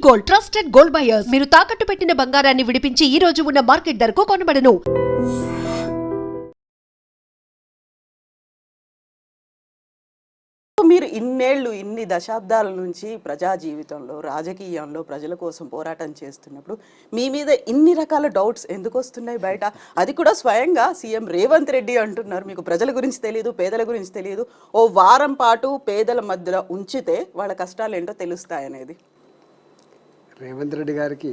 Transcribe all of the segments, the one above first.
Gold, trusted gold buyers. మీరు తాకట్టు పెట్టిన బంగారాన్ని విడిపించి ఈ రోజు ఉన్న మార్కెట్ ధరకు కొనబడను. మీరు ఇన్ని దశాబ్దాల నుంచి ప్రజా జీవితంలో రాజకీయంలో ప్రజల కోసం పోరాటం చేస్తున్నప్పుడు మీ మీద ఇన్ని రకాల డౌట్స్ ఎందుకు వస్తున్నాయి బయట? అది కూడా స్వయంగా సీఎం రేవంత్ రెడ్డి అంటున్నారు, మీకు ప్రజల గురించి తెలియదు, పేదల గురించి తెలియదు, ఓ వారం పాటు పేదల మధ్యలో ఉంచితే వాళ్ళ కష్టాలు ఏంటో తెలుస్తాయనేది. రేవంత్ రెడ్డి గారికి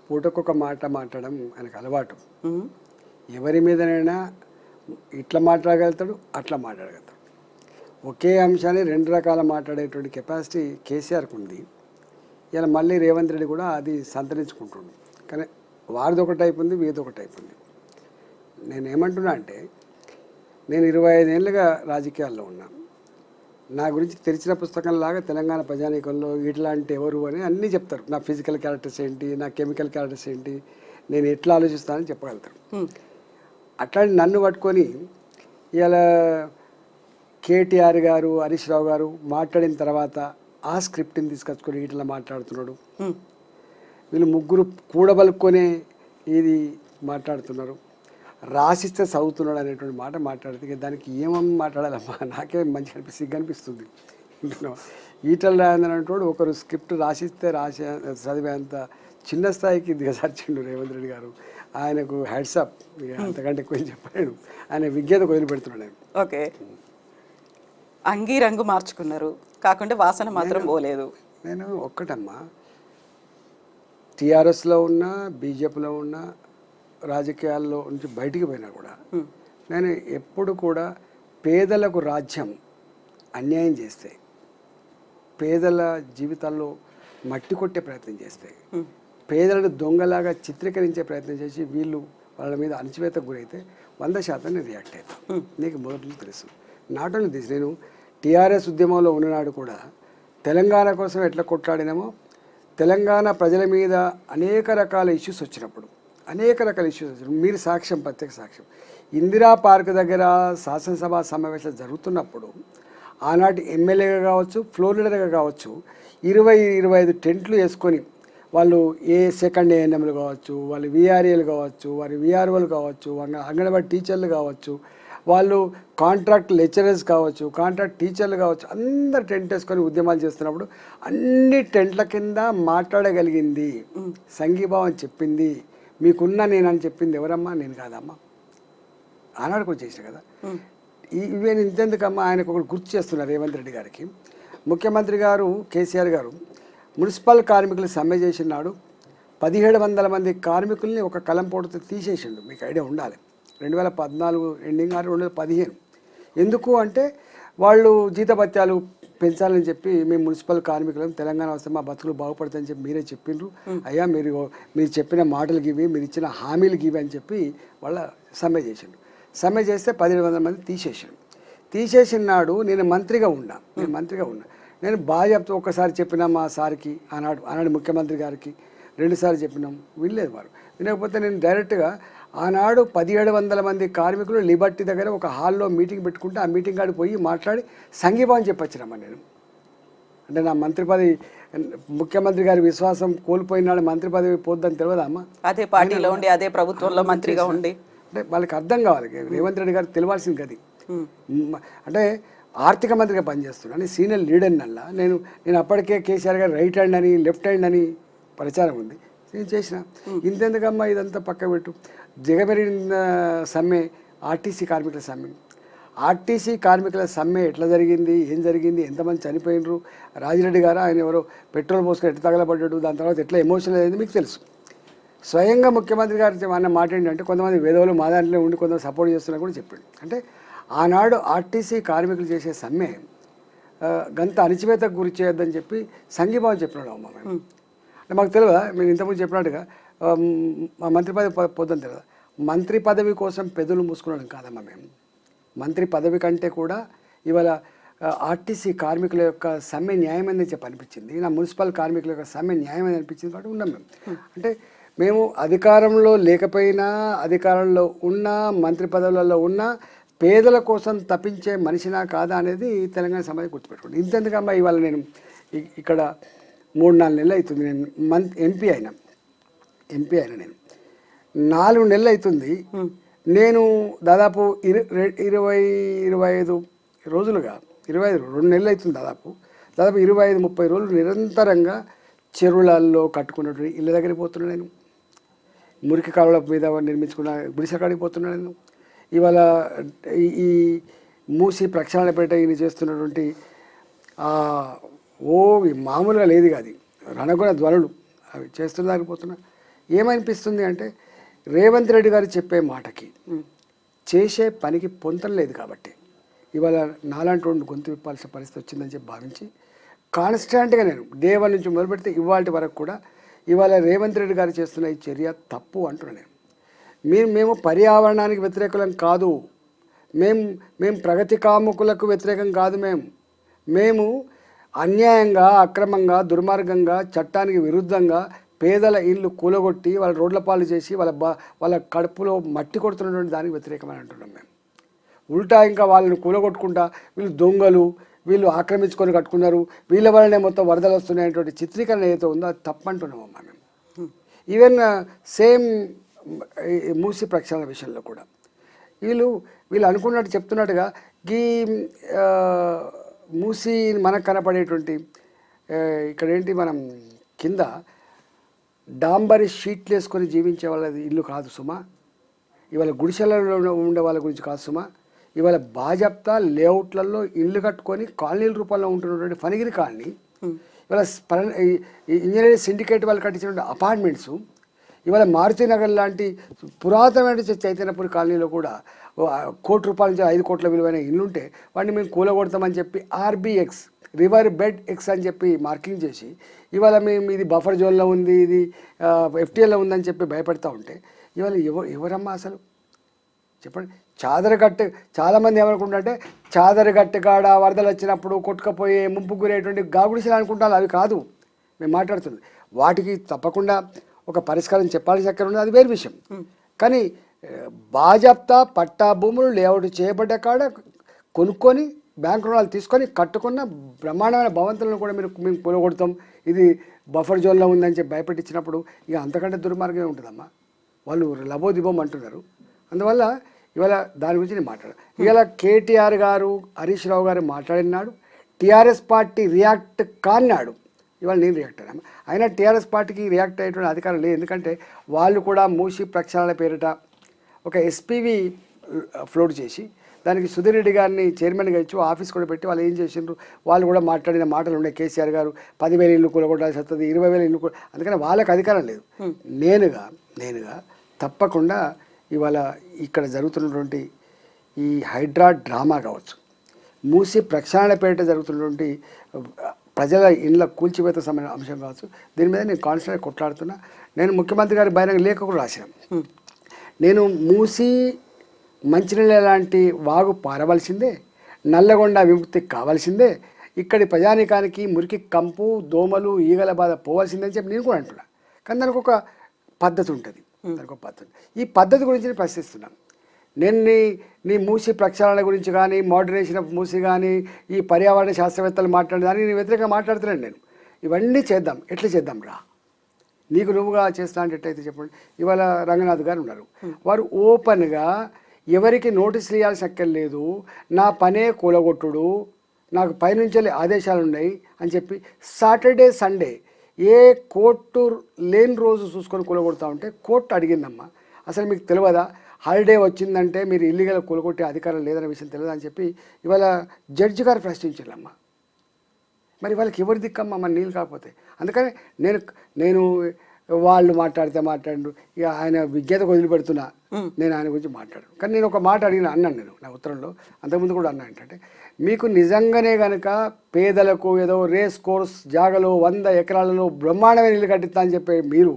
పూటకొక మాట మాట్లాడడం ఆయనకు అలవాటు. ఎవరి మీదనైనా ఇట్లా మాట్లాడగలుగుతాడు, అట్లా మాట్లాడగలుగుతాడు. ఒకే అంశాన్ని రెండు రకాల మాట్లాడేటువంటి కెపాసిటీ కేసీఆర్కి ఉంది. ఇలా మళ్ళీ రేవంత్ రెడ్డి కూడా అది సంతరించుకుంటుండు. కానీ వారిది ఒక టైప్ ఉంది, వీరిది ఒక టైప్ ఉంది. నేను ఏమంటున్నా అంటే, నేను 25 ఏళ్ళుగా రాజకీయాల్లో ఉన్నాను. నా గురించి తెరిచిన పుస్తకంలాగా తెలంగాణ ప్రజానీకంలో ఇట్లాంటి ఎవరు అని అన్నీ చెప్తారు. నా ఫిజికల్ క్యారెక్టర్స్ ఏంటి, నా కెమికల్ క్యారెక్టర్స్ ఏంటి, నేను ఎట్లా ఆలోచిస్తానని చెప్పగలుగుతారు. అట్లాంటి నన్ను పట్టుకొని ఇలా కేటీఆర్ గారు, హరీష్ రావు గారు మాట్లాడిన తర్వాత ఆ స్క్రిప్ట్ని తీసుకొచ్చుకొని ఇట్లా మాట్లాడుతున్నాడు, వీళ్ళు ముగ్గురు కూడబలుక్కొనే ఇది మాట్లాడుతున్నారు, రాసిస్తే చదువుతున్నాడు అనేటువంటి మాట మాట్లాడితే దానికి ఏమని మాట్లాడాలమ్మా, నాకే మంచి సిగ్గనిపిస్తుంది. ఈటల రాజేందర్ అనేటువంటి ఒకరు స్క్రిప్ట్ రాసిస్తే చదివేంత చిన్న స్థాయికి దిగజార్చిండు రేవంత్ రెడ్డి గారు. ఆయనకు హ్యాట్సప్, అంతకంటే ఎక్కువ చెప్పలేడు. ఆయన విజ్ఞత వదిలిపెడుతున్నాడు. ఓకే, అంగీ రంగు మార్చుకున్నారు కాకుండా వాసన మాత్రం పోలేదు. నేను ఒక్కటమ్మా, టీఆర్ఎస్లో ఉన్నా, బీజేపీలో ఉన్నా, రాజకీయాల్లో నుంచి బయటికి పోయినా కూడా నేను ఎప్పుడు కూడా పేదలకు రాజ్యం అన్యాయం చేస్తే, పేదల జీవితాల్లో మట్టి కొట్టే ప్రయత్నం చేస్తే, పేదలను దొంగలాగా చిత్రీకరించే ప్రయత్నం చేసి వీళ్ళు వాళ్ళ మీద అణచివేతకు గురైతే 100% నేను రియాక్ట్ అవుతాను. నీకు మొదటి తెలుసు. నాట్ ఓన్లీ దిస్, నేను టీఆర్ఎస్ ఉద్యమంలో ఉన్ననాడు కూడా తెలంగాణ కోసం ఎట్లా కొట్లాడినామో, తెలంగాణ ప్రజల మీద అనేక రకాల ఇష్యూస్ వచ్చినప్పుడు మీరు సాక్ష్యం, ప్రత్యక్ష సాక్ష్యం. ఇందిరా పార్క్ దగ్గర శాసనసభ సమావేశాలు జరుగుతున్నప్పుడు ఆనాటి ఎమ్మెల్యేగా కావచ్చు, ఫ్లోర్ లీడర్గా కావచ్చు, 20-25 టెంట్లు వేసుకొని వాళ్ళు సెకండ్ ఏఎన్ఎంలు కావచ్చు, వాళ్ళు వీఆర్ఏలు కావచ్చు, వారి వీఆర్ఓలు కావచ్చు, అంగన్వాడీ టీచర్లు కావచ్చు, వాళ్ళు కాంట్రాక్ట్ లెక్చరర్స్ కావచ్చు, కాంట్రాక్ట్ టీచర్లు కావచ్చు, అందరు టెంట్ వేసుకొని ఉద్యమాలు చేస్తున్నప్పుడు అన్ని టెంట్ల కింద మాట్లాడగలిగింది, సంఘీభావం చెప్పింది, మీకున్నా నేనని చెప్పింది ఎవరమ్మా? నేను కాదమ్మా, ఆనాడుకు వచ్చేసిన కదా. ఇవన్నీ ఇంతెందుకమ్మా, ఆయనకు ఒకటి గుర్తు చేస్తున్నారు రేవంత్ రెడ్డి గారికి. ముఖ్యమంత్రి గారు కేసీఆర్ గారు మున్సిపల్ కార్మికులు సమ్మె చేసినాడు, 1700 మంది కార్మికుల్ని ఒక కలంపోటుతో తీసేసిండు. మీకు ఐడియా ఉండాలి. 2014 ఎండింగ్ 2015. ఎందుకు అంటే వాళ్ళు జీతభత్యాలు పెంచాలని చెప్పి మేము మున్సిపల్ కార్మికులను తెలంగాణ వస్తే మా బతుకులు బాగుపడతాయని చెప్పి మీరే చెప్పిండ్రు అయ్యా, మీరు చెప్పిన మాటలు గివి, మీరు ఇచ్చిన హామీలు గివి అని చెప్పి వాళ్ళ సమ్మె చేసిండు. సమ్మె చేస్తే 1700 మంది తీసేసినాడు. నేను మంత్రిగా ఉన్నా. నేను బాగా చెప్తా, ఒక్కసారి చెప్పినా మా సార్కి, ఆనాడు ముఖ్యమంత్రి గారికి 2 సార్లు చెప్పినాం, వినలేదు వారు. వినకపోతే నేను డైరెక్ట్గా ఆనాడు 1700 మంది కార్మికులు లిబర్టీ దగ్గర ఒక హాల్లో మీటింగ్ పెట్టుకుంటే ఆ మీటింగ్ కాడికి పోయి మాట్లాడి సంఘీభావం చెప్పొచ్చినమ్మా నేను. అంటే నా మంత్రి పదవి, ముఖ్యమంత్రి గారి విశ్వాసం కోల్పోయినాడు, మంత్రి పదవి పోద్దని తెలియదా అమ్మా? అదే పార్టీలో ఉండి, అదే ప్రభుత్వంలో మంత్రిగా ఉండి, అంటే వాళ్ళకి అర్థం కావాలి. రేవంత్ రెడ్డి గారికి తెలియాల్సింది గది. అంటే ఆర్థిక మంత్రిగా పనిచేస్తున్నాను, సీనియర్ లీడర్నల్లా నేను అప్పటికే కేసీఆర్ గారు రైట్ హ్యాండ్ అని, లెఫ్ట్ హ్యాండ్ అని ప్రచారం ఉంది, నేను చేసిన. ఇంతెందుకమ్మా ఇదంతా పక్క పెట్టు. జగమెరిగిన సమ్మె, ఆర్టీసీ కార్మికుల సమ్మె ఎట్లా జరిగింది, ఏం జరిగింది, ఎంతమంది చనిపోయినరు, రాజిరెడ్డి గారు ఆయన ఎవరో పెట్రోల్ పోసుకొని ఎట్లా తగలబడ్డాడు, దాని తర్వాత ఎట్లా ఎమోషనల్ అయింది మీకు తెలుసు. స్వయంగా ముఖ్యమంత్రి గారు అన్న మాట ఏంటంటే, కొంతమంది వేదవులు మా దాంట్లో ఉండి కొంతమంది సపోర్ట్ చేస్తున్నా కూడా చెప్పాడు. అంటే ఆనాడు ఆర్టీసీ కార్మికులు చేసే సమ్మె గంత అణచివేతకు గురి చేయొద్దని చెప్పి సంఘీభావం చెప్పినాడు అమ్మ మేము. అంటే మాకు తెలియదా, మీరు ఇంతకుముందు చెప్పినట్టుగా మా మంత్రి పదవి పొద్దుని తెలియదా? మంత్రి పదవి కోసం పెదవులు మూసుకున్నాం కాదమ్మా మేము. మంత్రి పదవి కంటే కూడా ఇవాళ ఆర్టీసీ కార్మికుల యొక్క సమ్మె న్యాయమని చెప్పి అనిపించింది, నా మున్సిపల్ కార్మికుల యొక్క సమ్మె న్యాయమని అనిపించింది కాబట్టి ఉన్నాం మేము. అంటే మేము అధికారంలో లేకపోయినా, అధికారంలో ఉన్నా, మంత్రి పదవులలో ఉన్నా పేదల కోసం తప్పించే మనిషినా కాదా అనేది తెలంగాణ సమాజం గుర్తుపెట్టుకోండి. ఇంతెందుకమ్మా ఇవాళ నేను ఇక్కడ 3-4 నెలలు అవుతుంది నేను ఎంపీ అయినా నేను 4 నెలలు అవుతుంది. నేను దాదాపు 20-25 రోజులుగా 2 నెలలు అవుతుంది దాదాపు 25-30 రోజులు నిరంతరంగా చెరువులలో కట్టుకున్నటువంటి ఇళ్ళ దగ్గరికి పోతున్నా నేను. మురికి కాలువల మీద నిర్మించుకున్న గుడిసె కాడికి పోతున్నా నేను. ఇవాళ ఈ మూసి ప్రక్షాళనపేట ఈయన చేస్తున్నటువంటి మామూలుగా లేదు కాదు రణగుణ ధ్వనులు అవి చేస్తున్న పోతున్నా. ఏమనిపిస్తుంది అంటే రేవంత్ రెడ్డి గారు చెప్పే మాటకి చేసే పనికి పొంతం లేదు కాబట్టి ఇవాళ నాలాంటి రెండు గొంతు విప్పాల్సిన పరిస్థితి వచ్చిందని చెప్పి భావించి కాన్స్టాంట్గా నేను డే 1 నుంచి మొదలు పెడితే ఇవాళ వరకు కూడా ఇవాళ రేవంత్ రెడ్డి గారు చేస్తున్న ఈ చర్య తప్పు అంటున్నాను నేను. మేము పర్యావరణానికి వ్యతిరేకులం కాదు, మేము ప్రగతి కాముకులకు వ్యతిరేకం కాదు. మేము అన్యాయంగా అక్రమంగా దుర్మార్గంగా చట్టానికి విరుద్ధంగా పేదల ఇళ్ళు కూలగొట్టి వాళ్ళ రోడ్ల పాలు చేసి వాళ్ళ కడుపులో మట్టి కొడుతున్నటువంటి దానికి వ్యతిరేకమని అంటున్నాం మేము. ఉల్టా ఇంకా వాళ్ళని కూలగొట్టుకుంటా వీళ్ళు దొంగలు, వీళ్ళు ఆక్రమించుకొని కట్టుకున్నారు, వీళ్ళ వల్లనే మొత్తం వరదలు వస్తున్నాయనేటువంటి చిత్రీకరణ ఏదైతే ఉందో అది తప్పంటున్నామమ్మా మేము. ఈవెన్ సేమ్ మూసి ప్రక్షాళన విషయంలో కూడా వీళ్ళు అనుకున్నట్టు చెప్తున్నట్టుగా ఈ మూసి మనకు కనపడేటువంటి ఇక్కడ ఏంటి మనం కింద డాంబరి షీట్లు వేసుకొని జీవించే వాళ్ళది ఇల్లు కాదు సుమా. ఇవాళ గుడిసెలలో ఉండే వాళ్ళ గురించి కాదు సుమా. ఇవాళ బాజప్తా లేఅవుట్లలో ఇల్లు కట్టుకొని కాలనీల రూపంలో ఉంటున్నటువంటి ఫణిగిరి కాలనీ, ఇవాళ ఇంజనీరింగ్ సిండికేట్ వాళ్ళు కట్టించినటువంటి అపార్ట్మెంట్స్, ఇవాళ మారుతినగర్ లాంటి పురాతనమైన చైతన్యపురి కాలనీలో కూడా ₹1 కోటి నుంచి 5 కోట్ల విలువైన ఇల్లుంటే వాటిని మేము కూలగొడతామని చెప్పి RBX రివర్ బెడ్ ఎక్స్ అని చెప్పి మార్కింగ్ చేసి ఇవాళ మేము ఇది బఫర్ జోన్లో ఉంది, ఇది FTLలో ఉందని చెప్పి భయపడతా ఉంటే ఇవాళ ఎవరమ్మా అసలు చెప్పండి. చాదరగట్టు చాలామంది ఏమనుకుంటుంటే చాదరగట్టు కాడ వరదలు వచ్చినప్పుడు కొట్టుకపోయే ముంపు గురేటువంటి గాగుడిసెలు అనుకుంటారు. అవి కాదు మేము మాట్లాడుతుంది. వాటికి తప్పకుండా ఒక పరిష్కారం చెప్పాల్సి అక్కడ ఉంది, అది వేరే విషయం. కానీ బాజప్తా పట్టా భూములు లేఅవుట్ చేయబడ్డ కాడ కొనుక్కొని బ్యాంక్ రుణాలు తీసుకొని కట్టుకున్న బ్రహ్మాండమైన భవంతులను కూడా మేము కూలగొడతాం, ఇది బఫర్ జోన్లో ఉందని చెప్పి భయపెట్టించినప్పుడు ఇక అంతకంటే దుర్మార్గమే ఉంటుందమ్మా. వాళ్ళు లబోదిబోం అంటున్నారు. అందువల్ల ఇవాళ దాని గురించి నేను మాట్లాడాను. ఇవాళ కేటీఆర్ గారు హరీష్ రావు గారు మాట్లాడినాడు, టీఆర్ఎస్ పార్టీ రియాక్ట్ కాన్నాడు. ఇవాళ నేను రియాక్ట్ అయ్యాను. అయినా టీఆర్ఎస్ పార్టీకి రియాక్ట్ అయ్యేటువంటి అధికారం లేదు. ఎందుకంటే వాళ్ళు కూడా మూసి ప్రక్షాళన పేరిట ఒక SPV ఫ్లోట్ చేసి దానికి సుధీర్ రెడ్డి గారిని చైర్మన్గా ఇచ్చి ఆఫీస్ కూడా పెట్టి వాళ్ళు ఏం చేసిండ్రు, వాళ్ళు కూడా మాట్లాడిన మాటలు ఉన్నాయి. కేసీఆర్ గారు 10,000 ఇల్లు కూలగొట్టాల్సి వస్తుంది, 20,000 ఇల్లు కూడా, అందుకని వాళ్ళకి అధికారం లేదు. నేనుగా తప్పకుండా ఇవాళ ఇక్కడ జరుగుతున్నటువంటి ఈ హైడ్రా డ్రామా కావచ్చు, మూసి ప్రక్షాళనపేట జరుగుతున్నటువంటి ప్రజల ఇళ్ళ కూల్చివేత సంబంధించిన అంశం కావచ్చు, దీని మీద నేను కాన్స్టెంట్గా కొట్లాడుతున్నా. నేను ముఖ్యమంత్రి గారి బహిరంగ లేఖ కూడా రాశాను. నేను మూసి మంచినీళ్ళ లాంటి వాగు పారవలసిందే, నల్లగొండ విముక్తి కావాల్సిందే, ఇక్కడి ప్రజానీకానికి మురికి కంపు దోమలు ఈగల బాధ పోవాల్సిందని చెప్పి నేను కూడా అంటున్నా. కానీ దానికి ఒక పద్ధతి ఉంటుంది, దానికి ఒక పద్ధతి. ఈ పద్ధతి గురించి నేను ప్రశ్నిస్తున్నాను. నేను నీ మూసి ప్రక్షాళన గురించి కానీ మోడరేషన్ ఆఫ్ మూసి కానీ ఈ పర్యావరణ శాస్త్రవేత్తలు మాట్లాడేదానికి నేను వ్యతిరేకంగా మాట్లాడుతున్నాను. నేను ఇవన్నీ చేద్దాం, ఎట్లా చేద్దాం రా, నీకు నువ్వుగా చేస్తా అంటే ఎట్లయితే చెప్పండి. ఇవాళ రంగనాథ్ గారు ఉన్నారు, వారు ఓపెన్గా ఎవరికి నోటీసులు ఇవ్వాల్సిన అక్కర్లేదు, నా పనే కూలగొట్టుడు, నాకు పైనుంచి ఆదేశాలు ఉన్నాయి అని చెప్పి సాటర్డే సండే ఏ కోర్టు లేని రోజు చూసుకొని కూలగొడతా ఉంటే కోర్టు అడిగిందమ్మా, అసలు మీకు తెలియదా హాలిడే వచ్చిందంటే మీరు ఇల్లీగల్ కూలగొట్టే అధికారం లేదనే విషయం తెలియదు అని చెప్పి ఇవాళ జడ్జి గారు ప్రశ్నించారమ్మా. మరి వాళ్ళకి ఎవరి దిక్కమ్మా మన నీళ్ళు కాకపోతే. అందుకని నేను వాళ్ళు మాట్లాడు ఇక ఆయన విజ్ఞతకు వదిలిపెడుతున్నా, నేను ఆయన గురించి మాట్లాడాను. కానీ నేను ఒక మాట అన్నాను నేను నా ఉత్తరంలో, అంతకుముందు కూడా అన్నా ఏంటంటే, మీకు నిజంగానే కనుక పేదలకు ఏదో రేస్ కోర్స్ జాగలో 100 ఎకరాలలో బ్రహ్మాండమైన ఇల్లు కట్టిస్తా అని చెప్పే మీరు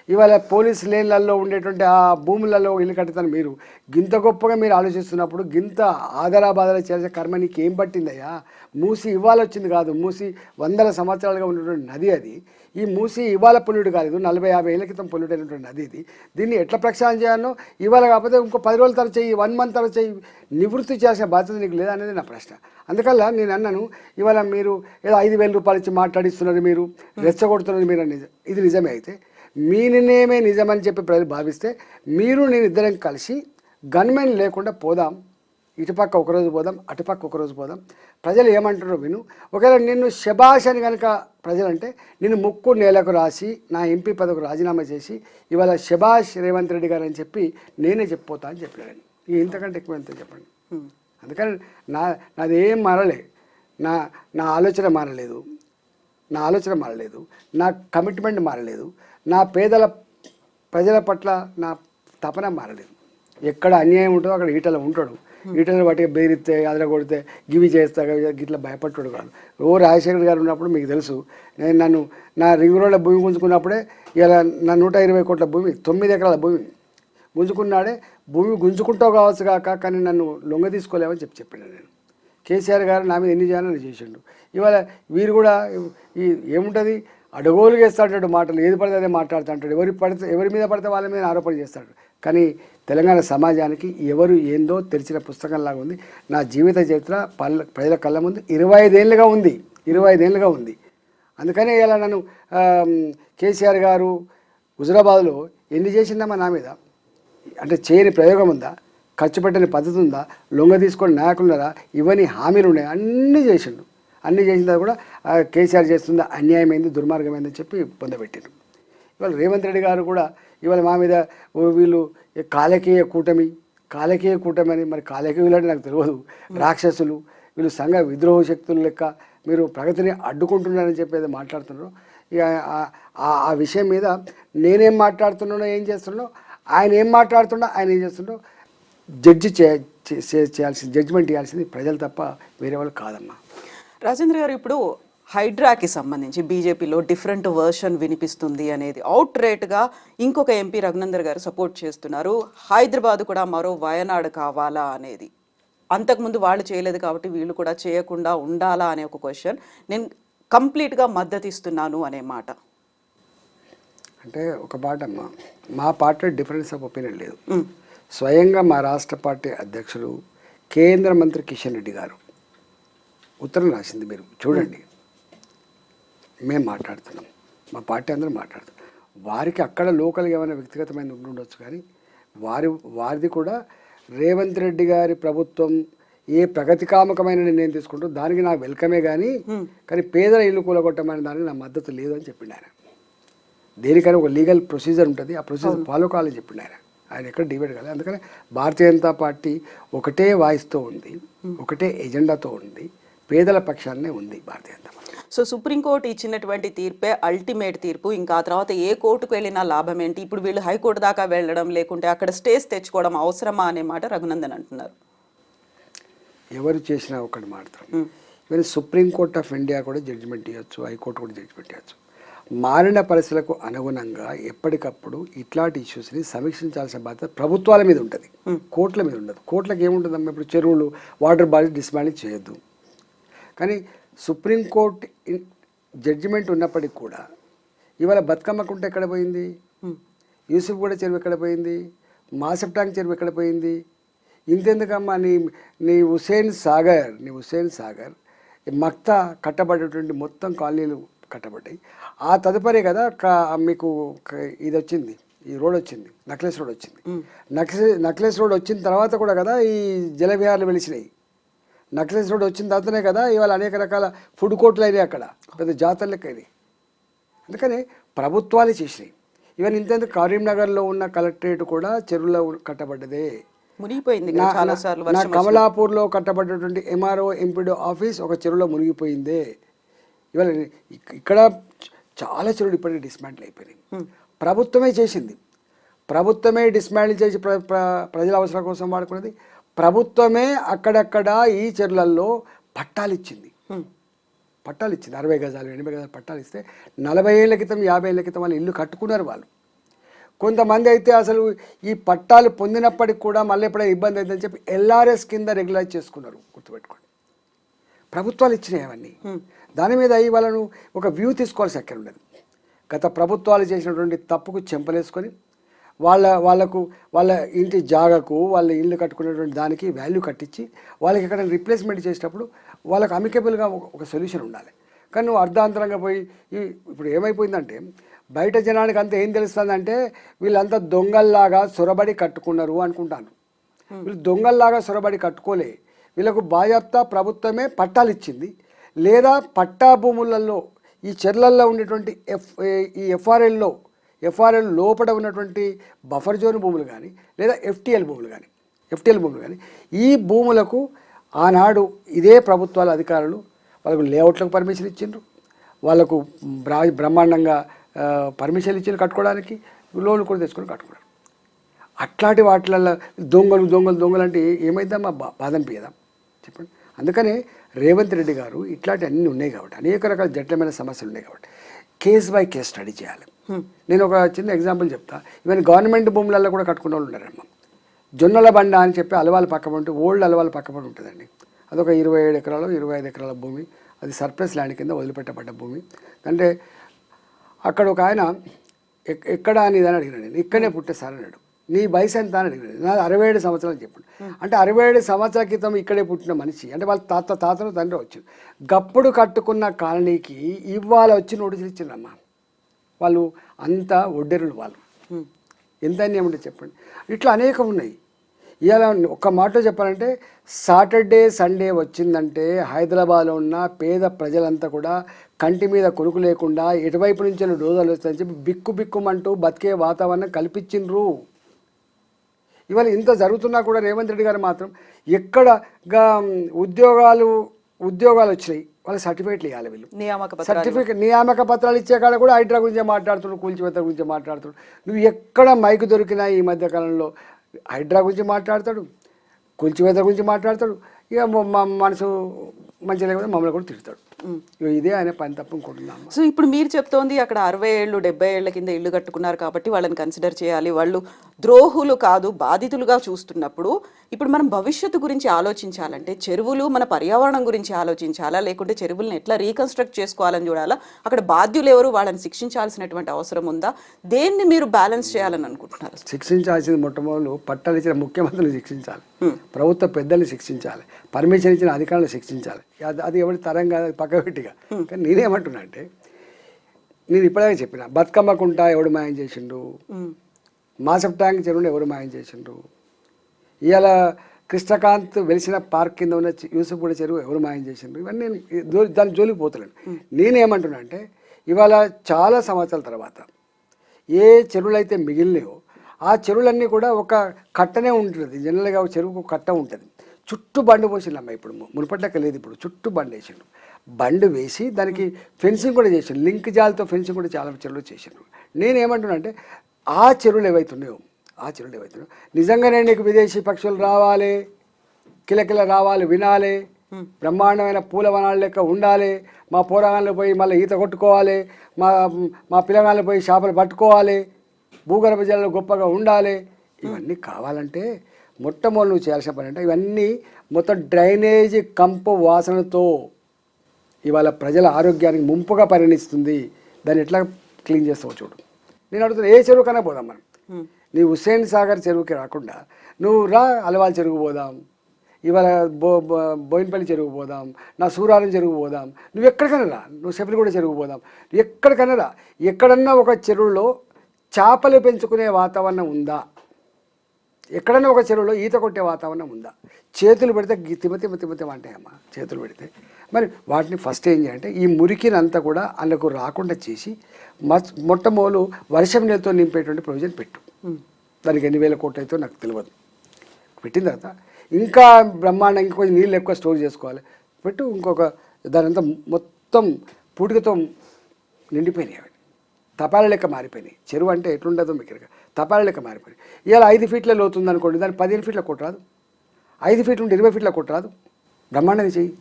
ఇవాళ పోలీస్ లేన్లలో ఉండేటువంటి ఆ భూములలో ఇల్లు కట్టుతాను మీరు గింత గొప్పగా మీరు ఆలోచిస్తున్నప్పుడు గింత ఆదరాబాదర చేసే కర్మ నీకు ఏం పట్టిందయ్యా? మూసి ఇవాళ వచ్చింది కాదు, మూసి వందల సంవత్సరాలుగా ఉన్నటువంటి నది అది. ఈ మూసి ఇవాళ పొల్యూట్ కాలేదు, 40-50 ఏళ్ళ క్రితం పొల్యూట్ అయినటువంటి నది ఇది. దీన్ని ఎట్లా ప్రక్షాళన చేయాలో ఇవాళ కాకపోతే ఇంకో 10 రోజుల తర్వాత చెయ్యి, 1 మంత్ తర్వాత చెయ్యి, నివృత్తి చేసే బాధ్యత నీకు లేదా అనేది నా ప్రశ్న. అందుకల్లా నేను అన్నాను, ఇవాళ మీరు ఏదో 5,000 రూపాయలు ఇచ్చి మాట్లాడిస్తున్నారు, మీరు రెచ్చగొడుతున్నారు మీరు అనేది ఇది నిజమే అయితే మీ నిర్ణయమే నిజమని చెప్పి ప్రజలు భావిస్తే మీరు నేను ఇద్దరం కలిసి గన్మెన్ లేకుండా పోదాం, ఇటుపక్క ఒకరోజు పోదాం, అటుపక్క ఒకరోజు పోదాం, ప్రజలు ఏమంటారో విను. ఒకవేళ నిన్ను శబాష్ అని కనుక ప్రజలంటే నిన్ను ముక్కు నేలకు రాసి నా ఎంపీ పదవికి రాజీనామా చేసి ఇవాళ శబాష్ రేవంత్ రెడ్డి గారు అని చెప్పి నేనే చెప్పిపోతా అని చెప్పాను. ఇంతకంటే ఎక్కువ ఎంత చెప్పండి. అందుకని నాదేం మారలే, నా ఆలోచన మారలేదు, నా కమిట్మెంట్ మారలేదు, నా ప్రజల పట్ల నా తపన మారలేదు. ఎక్కడ అన్యాయం ఉంటుందో అక్కడ ఈటల ఉంటాడు, ఈటలు బట్టి బెదిరిస్తే అదర కొడితే గివి చేస్తా గిట్లా భయపడ్డాడు కాదు. రాజశేఖర్ గారు ఉన్నప్పుడు మీకు తెలుసు, నేను నా రింగ్ రోడ్ల భూమి గుంజుకున్నప్పుడే ఇలా నా 120 కోట్ల భూమి 9 ఎకరాల భూమి గుంజుకున్నాడే, భూమి గుంజుకుంటావు కావచ్చు కాక కానీ నన్ను లొంగ తీసుకోలేమని చెప్పాను నేను. కేసీఆర్ గారు నా మీద ఎన్ని చేయాలని చేసిండు. ఇవాళ వీరు కూడా ఏముంటుంది అడగోలుగా వేస్తాడు మాటలు, ఏది పడితే అదే మాట్లాడుతుంటాడు, ఎవరి మీద పడితే వాళ్ళ మీద ఆరోపణ చేస్తాడు. కానీ తెలంగాణ సమాజానికి ఎవరు ఏందో తెరిచిన పుస్తకంలాగా ఉంది. నా జీవిత చరిత్ర ప్రజల కళ్ళ ముందు 25 ఏళ్ళుగా ఉంది. అందుకనే ఇలా నన్ను కేసీఆర్ గారు హుజురాబాద్లో ఎన్ని చేసిందమ్మా నా మీద, అంటే చేయని ప్రయోగం ఉందా, ఖర్చు పెట్టని పద్ధతి ఉందా, లొంగ తీసుకొని నాయకులున్నారా, ఇవన్నీ హామీలు ఉన్నాయి, అన్నీ చేసిండు. అన్నీ చేసిన తర్వాత కూడా కేసీఆర్ చేస్తుందా అన్యాయమైంది, దుర్మార్గమైందని చెప్పి పొందబెట్టారు. ఇవాళ రేవంత్ రెడ్డి గారు కూడా ఇవాళ మా మీద వీళ్ళు కాలకీయ కూటమి అని, మరి కాలకీయులు అంటే నాకు తెలియదు, రాక్షసులు వీళ్ళు సంఘ విద్రోహ శక్తుల లెక్క మీరు ప్రగతిని అడ్డుకుంటున్నారని చెప్పేది మాట్లాడుతున్నారు. ఇక ఆ విషయం మీద నేనేం మాట్లాడుతున్నానో ఏం చేస్తున్నానో, ఆయన ఏం మాట్లాడుతున్నా ఆయన ఏం చేస్తుండో జడ్జిమెంట్ చేయాల్సింది ప్రజలు తప్ప వేరే వాళ్ళు కాదమ్మా. రాజేంద్ర గారు, ఇప్పుడు హైడ్రాకి సంబంధించి బీజేపీలో డిఫరెంట్ వర్షన్ వినిపిస్తుంది అనేది అవుట్ రేట్గా ఇంకొక ఎంపీ రఘునందర్ గారు సపోర్ట్ చేస్తున్నారు. హైదరాబాద్ కూడా మరో వయనాడు కావాలా అనేది, అంతకుముందు వాళ్ళు చేయలేదు కాబట్టి వీళ్ళు కూడా చేయకుండా ఉండాలా అనే ఒక క్వశ్చన్. నేను కంప్లీట్గా మద్దతు ఇస్తున్నాను అనే మాట. అంటే ఒక మాట అమ్మా, మా పార్టీ డిఫరెన్స్ ఆఫ్ ఒపీనియన్ లేదు. స్వయంగా మా రాష్ట్ర పార్టీ అధ్యక్షులు కేంద్ర మంత్రి కిషన్ రెడ్డి గారు ఉత్తరం రాసింది, మీరు చూడండి. మేము మాట్లాడుతున్నాం, మా పార్టీ అందరూ మాట్లాడుతున్నాం. వారికి అక్కడ లోకల్గా ఏమైనా వ్యక్తిగతమైన ఉండొచ్చు, కానీ వారిది కూడా రేవంత్ రెడ్డి గారి ప్రభుత్వం ఏ ప్రగతికామకమైన నిర్ణయం తీసుకుంటూ దానికి నాకు వెల్కమే కానీ పేదల ఇల్లు కూలగొట్టమైన దానికి నా మద్దతు లేదు అని చెప్పిండు ఆయన. దేనికైనా ఒక లీగల్ ప్రొసీజర్ ఉంటుంది, ఆ ప్రొసీజర్ ఫాలో కావాలని చెప్పిండు ఆయన ఎక్కడ డిబేట్ కాలేదు. అందుకని భారతీయ జనతా పార్టీ ఒకటే వాయిస్తో ఉంది, ఒకటే ఎజెండాతో ఉంది, పేదల పక్షాన్నే ఉంది Bharatiya Janata party. So supreme court ఇచ్చినటువంటి తీర్పే అల్టిమేట్ తీర్పు, ఇంకా ఆ తర్వాత ఏ కోర్టుకు వెళ్ళినా లాభం ఏంటి? ఇప్పుడు వీళ్ళు హైకోర్టు దాకా వెళ్ళడం, లేకుంటే అక్కడ స్టేస్ తెచ్చుకోవడం అవసరమా అనే మాట రఘునందన్ అంటున్నారు. ఎవరు చేసినా ఒకటి మాత్రం, ఈవెన్ సుప్రీంకోర్టు ఆఫ్ ఇండియా కూడా జడ్జిమెంట్ ఇవ్వచ్చు, హైకోర్టు కూడా జడ్జిమెంట్ ఇవ్వచ్చు. మారిన పరిస్థితులకు అనుగుణంగా ఎప్పటికప్పుడు ఇట్లాంటి ఇష్యూస్ని సమీక్షించాల్సిన బాధ్యత ప్రభుత్వాల మీద ఉంటుంది, కోర్టుల మీద ఉండదు. కోర్టులకు ఏముంటుందమ్మా, ఇప్పుడు చెరువులు వాటర్ బాడీ డిస్మాండిల్ చేయొద్దు. కానీ సుప్రీంకోర్టు జడ్జిమెంట్ ఉన్నప్పటికి కూడా ఇవాళ బతుకమ్మ కుంట ఎక్కడ పోయింది, యూసుఫ్ కూడా చెరువు ఎక్కడ పోయింది, మాసప్ ట్యాంక్ చెరువు ఎక్కడ పోయింది? ఇంతెందుకమ్మా, నీ హుస్సేన్ సాగర్ మక్తా కట్టబడేటువంటి మొత్తం కాలనీలు కట్టబడ్డాయి. ఆ తదుపరి కదా మీకు ఇది వచ్చింది, ఈ రోడ్ వచ్చింది, నక్లెస్ రోడ్ వచ్చింది. నక్లెస్ రోడ్ వచ్చిన తర్వాత కూడా కదా ఈ జలవిహారాలు వెలిసినాయి. నక్లెస్ రోడ్ వచ్చిన తర్వాతనే కదా ఇవాళ అనేక రకాల ఫుడ్ కోర్టులు అయినాయి, అక్కడ పెద్ద జాతర లెక్క అయినాయి. అందుకని ప్రభుత్వాలు చేసినాయి. ఈవెన్ ఇంతెందుకు కరీంనగర్లో ఉన్న కలెక్టరేట్ కూడా చెరువులో కట్టబడ్డదే, మునిగిపోయింది. నా కమలాపూర్లో కట్టబడ్డటువంటి ఎంఆర్ఓ ఎంపీడో ఆఫీస్ ఒక చెరువులో మునిగిపోయిందే. ఇవాళ ఇక్కడ చాలా చెరువులు ఇప్పటికీ డిస్మాంటిల్ అయిపోయినాయి. ప్రభుత్వమే చేసింది, ప్రభుత్వమే డిస్మాంటిల్ చేసి ప్రజల అవసరాల కోసం వాడుకున్నది ప్రభుత్వమే. అక్కడక్కడ ఈ చెరువులలో పట్టాలు ఇచ్చింది, 60 గజాలు 80 గజాలు పట్టాలు ఇస్తే 40 ఏళ్ళ క్రితం 50 ఏళ్ళ క్రితం వాళ్ళు ఇల్లు కట్టుకున్నారు. వాళ్ళు కొంతమంది అయితే అసలు ఈ పట్టాలు పొందినప్పటికి కూడా మళ్ళీ ఎప్పుడైనా ఇబ్బంది అవుతుందని చెప్పి ఎల్ఆర్ఎస్ కింద రెగ్యులైజ్ చేసుకున్నారు. గుర్తుపెట్టుకోండి, ప్రభుత్వాలు ఇచ్చినాయి అవన్నీ. దాని మీద వాళ్ళను ఒక వ్యూ తీసుకోవాల్సి ఎక్కడ ఉండదు. గత ప్రభుత్వాలు చేసినటువంటి తప్పుకు చెంపలేసుకొని వాళ్ళ ఇంటి జాగకు వాళ్ళ ఇల్లు కట్టుకునేటువంటి దానికి వాల్యూ కట్టించి వాళ్ళకి ఎక్కడ రీప్లేస్మెంట్ చేసేటప్పుడు వాళ్ళకి అమికబుల్గా ఒక సొల్యూషన్ ఉండాలి. కానీ నువ్వు అర్ధాంతరంగా పోయి ఇప్పుడు ఏమైపోయిందంటే బయట జనానికి అంతా ఏం తెలుస్తుందంటే వీళ్ళంతా దొంగల్లాగా సొరబడి కట్టుకున్నారు అనుకుంటాను. వీళ్ళు దొంగల్లాగా సొరబడి కట్టుకోలే. వీళ్ళకు బాధ్యత ప్రభుత్వమే పట్టాలు ఇచ్చింది, లేదా పట్టా భూములలో ఈ చెర్లల్లో ఉండేటువంటి ఈ ఎఫ్ఆర్ఎల్ లోపల ఉన్నటువంటి బఫర్ జోన్ భూములు కానీ లేదా ఎఫ్టీఎల్ భూములు కానీ ఈ భూములకు ఆనాడు ఇదే ప్రభుత్వాల అధికారులు వాళ్ళకు లేఅవుట్లకు పర్మిషన్ ఇచ్చిండ్రు, వాళ్ళకు బ్రహ్మాండంగా పర్మిషన్ ఇచ్చి కట్టుకోవడానికి, లోన్లు కూడా తెచ్చుకొని కట్టుకున్నారు. అట్లాంటి వాటిలలో దొంగలు అంటే ఏమైందమ్మా, బాధ అనిపించదా చెప్పండి. అందుకనే రేవంత్ రెడ్డి గారు ఇట్లాంటి అన్నీ ఉన్నాయి కాబట్టి, అనేక రకాల జటిలమైన సమస్యలు ఉన్నాయి కాబట్టి కేస్ బై కేస్ స్టడీ చేయాలి. నేను ఒక చిన్న ఎగ్జాంపుల్ చెప్తా. ఈవెన్ గవర్నమెంట్ భూములలో కూడా కట్టుకునే వాళ్ళు ఉన్నారమ్మ. జొన్నల బండ అని చెప్పి అలవాలు పక్కపడి ఓల్డ్ అలవాలు పక్కపడి ఉంటుందండి. అదొక 27 ఎకరాలు 25 ఎకరాల భూమి, అది సర్ప్లస్ ల్యాండ్ కింద వదిలిపెట్టబడ్డ భూమి. అంటే అక్కడ ఒక ఆయన ఎక్కడ అని ఇదని అడిగినాడు. నేను ఇక్కడనే పుట్టేసాను అన్నాడు. నీ వయసు ఎంత అని అడిగినాడు. నాది 67 సంవత్సరాలు చెప్పాడు. అంటే 67 సంవత్సరాల క్రితం ఇక్కడే పుట్టిన మనిషి, అంటే వాళ్ళ తాతను తండ్రి వచ్చాడు. గప్పుడు కట్టుకున్న కాలనీకి ఇవాళ వచ్చి నోటీసులు ఇచ్చిందమ్మా. వాళ్ళు అంతా ఒడ్డెరులు, వాళ్ళు ఎంత ఏమంటే చెప్పండి. ఇట్లా అనేకం ఉన్నాయి. ఇలా ఒక్క మాటలో చెప్పాలంటే సాటర్డే సండే వచ్చిందంటే హైదరాబాద్లో ఉన్న పేద ప్రజలంతా కూడా కంటి మీద కొనుక్కు లేకుండా ఎటువైపు నుంచి డోజాలు వస్తాయని చెప్పి బిక్కుమంటూ బతికే వాతావరణం కల్పించిండ్రు. ఇవాళ ఇంత జరుగుతున్నా కూడా రేవంత్ రెడ్డి గారు మాత్రం ఎక్కడ ఉద్యోగాలు వచ్చినాయి, వాళ్ళ సర్టిఫికేట్లు ఇవ్వాలి. వీళ్ళు నియామక పత్రాలు ఇచ్చే కాడ కూడా హైడ్రా గురించి మాట్లాడుతున్నాడు, కూల్చివేత గురించి మాట్లాడుతున్నాడు. నువ్వు ఎక్కడ మైకు దొరికినా ఈ మధ్యకాలంలో హైడ్రా గురించి మాట్లాడతాడు, కూల్చివేత గురించి మాట్లాడతాడు. ఇక మనసు మంచిగా లేకపోతే మమ్మల్ని కూడా తిడతాడు. ఇదే ఆయన పని తప్ప ఇంకుంటున్నాం. సో ఇప్పుడు మీరు చెప్తోంది అక్కడ 60 ఏళ్ళు 70 ఏళ్ల కింద ఇల్లు కట్టుకున్నారు కాబట్టి వాళ్ళని కన్సిడర్ చేయాలి, వాళ్ళు ద్రోహులు కాదు బాధితులుగా చూస్తున్నప్పుడు ఇప్పుడు మనం భవిష్యత్తు గురించి ఆలోచించాలంటే చెరువులు మన పర్యావరణం గురించి ఆలోచించాలా, లేకుంటే చెరువులను ఎట్లా రీకన్స్ట్రక్ట్ చేసుకోవాలని చూడాలా, అక్కడ బాధ్యులు ఎవరు, వాళ్ళని శిక్షించాల్సినటువంటి అవసరం ఉందా, దేన్ని మీరు బ్యాలెన్స్ చేయాలని అనుకుంటున్నారు? శిక్షించాల్సింది మొట్టమొదలు పట్టాలు ఇచ్చిన ముఖ్యమంత్రిని శిక్షించాలి, ప్రభుత్వ పెద్దల్ని శిక్షించాలి, పర్మిషన్ ఇచ్చిన అధికారులను శిక్షించాలి. అది ఎవరి తరం కాదు, పక్క పెట్టిగా. కానీ నేనేమంటున్నా అంటే, నేను ఇప్పటికే చెప్పిన బతుకమ్మకుంటా ఎవడు మాయం చేసిండు, మాసప్ ట్యాంక్ చెరువును ఎవరు మాయం చేసిండ్రు, ఇవాళ కృష్ణకాంత్ వెలిసిన పార్క్ కింద ఉన్న యూసుఫ్గూడ చెరువు ఎవరు మాయం చేసిండ్రు, ఇవన్నీ నేను దాని జోలికి పోతలేను. నేనేమంటున్నా అంటే, ఇవాళ చాలా సంవత్సరాల తర్వాత ఏ చెరువులు అయితే మిగిలినాయో ఆ చెరువులన్నీ కూడా ఒక కట్టనే ఉంటుంది. జనరల్గా చెరువుకు కట్ట ఉంటుంది, చుట్టూ బండి పోసిండమ్మ. ఇప్పుడు మునుపట్లక లేదు, ఇప్పుడు చుట్టూ బండి వేసిండు. బండి వేసి దానికి ఫెన్సింగ్ కూడా చేసిండు, లింక్ జాలతో ఫెన్సింగ్ కూడా చాలా చెరువులు చేసిండు. నేనేమంటున్నా అంటే, ఆ చెరువులు ఏవైతున్నాయో నిజంగానే నీకు విదేశీ పక్షులు రావాలి, కిలకిల రావాలి, వినాలి, బ్రహ్మాండమైన పూల వనాల లెక్క ఉండాలి, మా పోరగాళ్ళు పోయి మళ్ళీ ఈత కొట్టుకోవాలి, మా పిల్లగాళ్ళు పోయి చేపలు పట్టుకోవాలి, భూగర్భ జలాలు గొప్పగా ఉండాలి, ఇవన్నీ కావాలంటే మొట్టమొదటి నువ్వు చేయాల్సిన పని అంటే ఇవన్నీ మొత్తం డ్రైనేజీ కంపు వాసనతో ఇవాళ ప్రజల ఆరోగ్యానికి ముంపుగా పరిణిస్తుంది. దాన్ని ఎట్లా క్లీన్ చేస్తావు చూడు. నేను అడుగుతున్నా, ఏ చెరువు కన్నా పోదాం మనం. నీ హుస్సేన్ సాగర్ చెరువుకి రాకుండా నువ్వు రా, అలవాల్ చెరువు పోదాం, ఇవాళ బోయినపల్లి చెరువు పోదాం, నా సూరారం చెరువు పోదాం, నువ్వు ఎక్కడికైనా రా, నువ్వు సెఫిలిగూడ చెరువు పోదాం, ఎక్కడికైనా రా. ఎక్కడన్నా ఒక చెరువులో చేపలు పెంచుకునే వాతావరణం ఉందా? ఎక్కడన్నా ఒక చెరువులో ఈత కొట్టే వాతావరణం ఉందా? చేతులు పెడితే తిమ్మతిమ్మ అంటాయమ్మా చేతులు పెడితే. మరి వాటిని ఫస్ట్ ఏం చేయాలంటే ఈ మురికినంతా కూడా అందుకు రాకుండా చేసి మొట్టమొదలు వర్షం నీళ్ళతో నింపేటువంటి ప్రొవిజన్ పెట్టు. దానికి ఎన్ని వేల కోట్లు అయితే నాకు తెలియదు. పెట్టిన తర్వాత ఇంకా బ్రహ్మాండం ఇంకొంచెం నీళ్ళు ఎక్కువ స్టోర్ చేసుకోవాలి పెట్టు. ఇంకొక దాని అంతా మొత్తం పూటికతో నిండిపోయినాయి, అవి తపాల లెక్క మారిపోయినాయి. చెరువు అంటే ఎట్లుంటుందో మీకు తపాల లెక్క మారిపోయినాయి. ఇవాళ 5 ఫీట్ల లోతుంది అనుకోండి, దాన్ని 15 ఫీట్ల కొట్టరాదు, 5 ఫీట్లు ఉంటే 20 ఫీట్ల కొట్టరాదు. బ్రహ్మాండంగా చెయ్యి,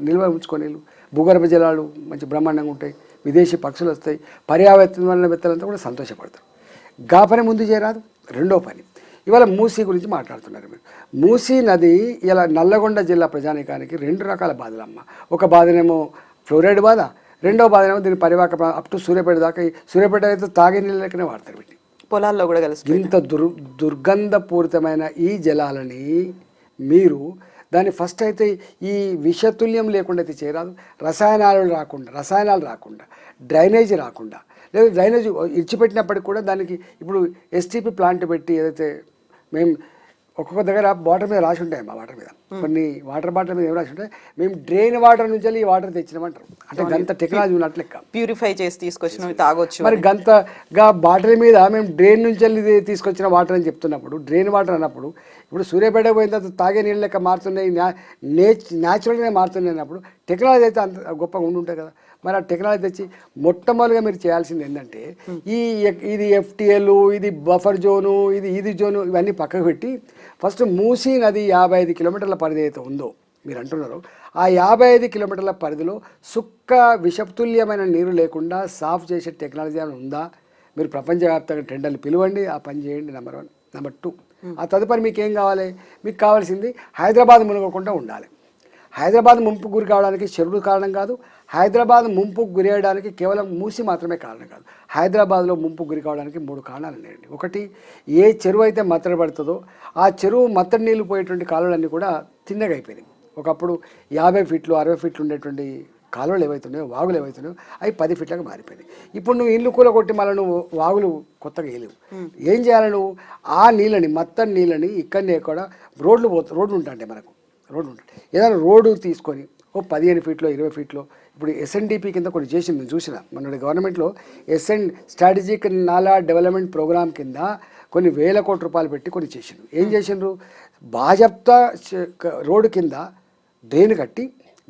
నిల్వ ఉంచుకొని భూగర్భ జలాలు మంచి బ్రహ్మాండంగా ఉంటాయి, విదేశీ పక్షులు వస్తాయి, పర్యావరణవేత్తలంతా కూడా సంతోషపడతారు. గా పని ముందు చేయరాదు. రెండో పని, ఇవాళ మూసీ గురించి మాట్లాడుతున్నారు మీరు. మూసీ నది ఇలా నల్లగొండ జిల్లా ప్రజానికానికి 2 రకాల బాధలమ్మ. ఒక బాధనేమో ఫ్లోరైడ్ బాధ, రెండో బాధనేమో దీని పరివాహక అప్ టు సూర్యాపేట దాకా. సూర్యాపేట అయితే తాగే నీళ్ళకనే వాడతారు వీటిని, పొలాల్లో కూడా కలిసి. ఇంత దుర్గంధపూరితమైన ఈ జలాలని మీరు దాన్ని ఫస్ట్ అయితే ఈ విషతుల్యం లేకుండా అయితే చేయరాదు. రసాయనాలు రాకుండా డ్రైనేజీ రాకుండా, లేదా డ్రైనేజ్ ఇడిచిపెట్టినప్పటికి కూడా దానికి ఇప్పుడు ఎస్టీపీ ప్లాంట్ పెట్టి ఏదైతే మేము ఒక్కొక్క దగ్గర వాటర్ మీద రాసి ఉంటాయి, మా వాటర్ మీద కొన్ని వాటర్ బాటిల్ మీద ఏం రాసి ఉంటాయి, మేము డ్రైన్ వాటర్ నుంచి ఈ వాటర్ తెచ్చినామంటారు. అంటే గంత టెక్నాలజీ ఉన్నట్లు లెక్క. ప్యూరిఫై చేసి తీసుకొచ్చినవి తాగొచ్చు. మరి గంతగా బాటిల్ మీద మేము డ్రైన్ నుంచి వెళ్ళి తీసుకొచ్చిన వాటర్ అని చెప్తున్నప్పుడు, డ్రైన్ వాటర్ అన్నప్పుడు ఇప్పుడు సూర్యాపేట పోయిన తర్వాత తాగే నీళ్ళు లెక్క మారుతున్నాయి, న్యాచురల్గానే మారుతున్నాయి అన్నప్పుడు టెక్నాలజీ అయితే అంత గొప్పగా ఉండుంటాయి కదా. మరి ఆ టెక్నాలజీ తెచ్చి మొట్టమొదటిగా మీరు చేయాల్సింది ఏంటంటే ఇది FTL, ఇది బఫర్ జోను, ఇది జోను, ఇవన్నీ పక్కకు పెట్టి ఫస్ట్ మూసీ నది 55 కిలోమీటర్ల పరిధి అయితే ఉందో మీరు అంటున్నారు, ఆ 55 కిలోమీటర్ల పరిధిలో విషతుల్యమైన నీరు లేకుండా సాఫ్ చేసే టెక్నాలజీ అని ఉందా? మీరు ప్రపంచవ్యాప్తంగా టెండర్లు పిలవండి, ఆ పని చేయండి. నెంబర్ 1. నెంబర్ 2, ఆ తదుపరి మీకు ఏం కావాలి? మీకు కావాల్సింది హైదరాబాద్ మునగకుండా ఉండాలి. హైదరాబాద్ ముంపుకు గురి కావడానికి చెరువులు కారణం కాదు, హైదరాబాద్ ముంపుకు గురి అయ్యడానికి కేవలం మూసి మాత్రమే కారణం కాదు. హైదరాబాద్లో ముంపుకు గురి కావడానికి 3 కారణాలు ఉన్నాయండి. ఒకటి, ఏ చెరువు అయితే మత్తడి పడుతుందో ఆ చెరువు మత్తడి నీళ్ళు పోయేటువంటి కాలువలన్నీ కూడా తిన్నగా అయిపోయినాయి. ఒకప్పుడు 50 ఫీట్లు 60 ఫీట్లు ఉండేటువంటి కాలువలు ఏవైతున్నాయో, వాగులు ఏవైతున్నాయో అవి 10 ఫీట్లకు మారిపోయినాయి. ఇప్పుడు నువ్వు ఇల్లు కూల కొట్టి మళ్ళీ నువ్వు వాగులు కొత్తగా వేయలేవు. ఏం చేయాలి నువ్వు? ఆ నీళ్ళని, మత్తడి నీళ్ళని ఇక్కడనే కూడా రోడ్లు ఉంటాయంటే మనకు రోడ్డు ఉంటుంది, ఏదైనా రోడ్డు తీసుకొని 15 ఫీట్లో 20 ఫీట్లో ఇప్పుడు SNDP కింద కొన్ని చేసింది నేను చూసిన. మన గవర్నమెంట్లో స్ట్రాటజిక్ నాలా డెవలప్మెంట్ ప్రోగ్రామ్ కింద కొన్ని వేల కోట్ల రూపాయలు పెట్టి కొన్ని చేసిండ్రు. ఏం చేసిండ్రు? బాజప్తా రోడ్డు కింద డ్రైన్ కట్టి